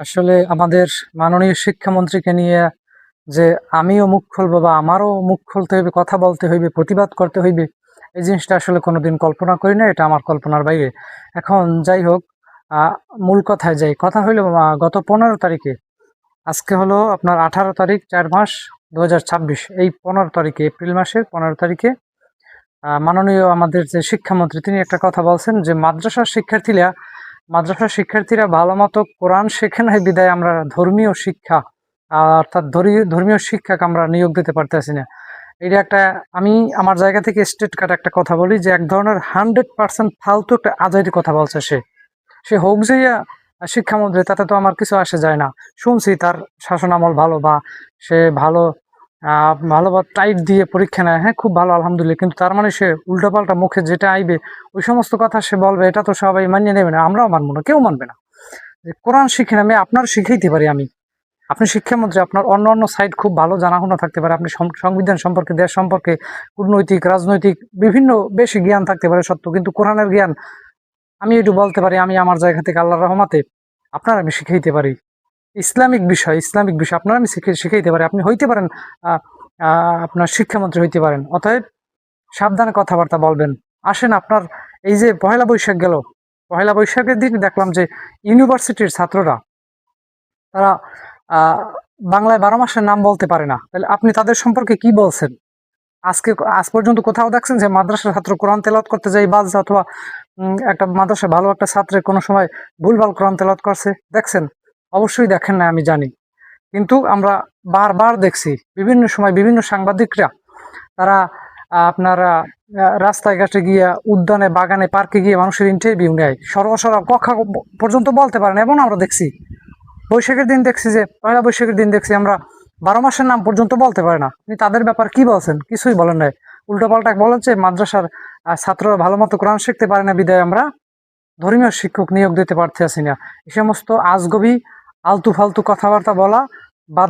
আসলে আমাদের মাননীয় শিক্ষামন্ত্রীকে নিয়ে যে আমিও মুখ খুলবো বা আমারও মুখ খুলতে হইবে, কথা বলতে হইবে, প্রতিবাদ করতে হইবে, এই জিনিসটা আসলে কোনোদিন কল্পনা করি না। এটা আমার কল্পনার বাইরে। এখন যাই হোক, মূল কথায় যাই। কথা হইল গত 15 তারিখে, আজকে হলো আপনার 18 তারিখ, 4 মাস 2026। এই 15 তারিখে, এপ্রিল মাসের 15 তারিখে মাননীয় আমাদের যে শিক্ষামন্ত্রী, তিনি একটা কথা বলছেন যে মাদ্রাসার শিক্ষার্থীরা ভালো মতো কোরআন শেখে নাই বিদায় আমরা ধর্মীয় শিক্ষা, অর্থাৎ ধর্মীয় শিক্ষাকে আমরা নিয়োগ দিতে পারতেছি না। এটা একটা, আমি আমার জায়গা থেকে স্টেট কাট একটা কথা বলি যে এক ধরনের 100% ফালতু একটা আজাইরি কথা বলছে সে। সে হোক যে শিক্ষামন্ত্রী, তাতে তো আমার কিছু আসে যায় না। শুনছি তার শাসনামল ভালো, বা সে ভালো ভালো বা টাইট দিয়ে পরীক্ষা নেয়, হ্যাঁ খুব ভালো আলহামদুলিল্লাহ। কিন্তু তার মানে সে উল্টাপাল্টা মুখে যেটা আইবে ওই সমস্ত কথা সে বলবে, এটা তো সবাই মানিয়ে নেবে না, আমরাও মানবো না, কেউ মানবে না। যে কোরআন শিখেন, আমি আপনার শিখাইতে পারি। আপনি শিক্ষামন্ত্রী, আপনার অন্য অন্য সাইড খুব ভালো জানাশোনা থাকতে পারে, আপনি সংবিধান সম্পর্কে, দেশ সম্পর্কে, কূটনৈতিক, রাজনৈতিক বিভিন্ন বেশি জ্ঞান থাকতে পারে সত্য, কিন্তু কোরআনের জ্ঞান আমি একটু বলতে পারি। আমি আমার জায়গা থেকে আল্লাহর রহমতে আপনার আমি শিখাইতে পারি। ইসলামিক বিষয় আপনার আমি শিখাইতে পারি। আপনি হইতে পারেন আহ আপনার শিক্ষামন্ত্রী হইতে পারেন। অতএব সাবধানে কথাবার্তা বলবেন। আসেন, আপনার এই যে পহেলা বৈশাখ গেল, পহেলা বৈশাখের দিন দেখলাম যে ইউনিভার্সিটির ছাত্ররা, তারা আহ বাংলায় 12 মাসের নাম বলতে পারে না। তাহলে আপনি তাদের সম্পর্কে কি বলছেন? আজ পর্যন্ত কোথাও দেখছেন যে মাদ্রাসার ছাত্র কোরআন তেলাওয়াত করতে যাই বাজ, অথবা একটা মাদ্রাসায় ভালো একটা ছাত্রের কোনো সময় ভুলভাল কোরআন তেলাওয়াত করছে দেখছেন? অবশ্যই দেখেন না, আমি জানি। কিন্তু আমরা বারবার দেখছি, বিভিন্ন সময় বিভিন্ন সাংবাদিকরা, তারা আপনারা রাস্তায় ঘাটে গিয়ে, উদ্যানে, বাগানে, পার্কে গিয়ে মানুষের ইন্টারভিউ নেয়, সরসরা কথা পর্যন্ত বলতে পারে না। এবং আমরা দেখছি বৈশাখের দিন, দেখছি যে পয়লা বৈশাখের দিন দেখছি আমরা 12 মাসের নাম পর্যন্ত বলতে পারে না। আপনি তাদের ব্যাপার কি বলছেন? কিছুই বলেন নাই। উল্টোপাল্টা বলেন যে মাদ্রাসার ছাত্ররা ভালো মতো কোরআন শিখতে পারে না বিদায় আমরা ধর্মীয় শিক্ষক নিয়োগ দিতে পারতেছি না। এই সমস্ত আজগবি আলতু ফালতু কথাবার্তা বলা বাদ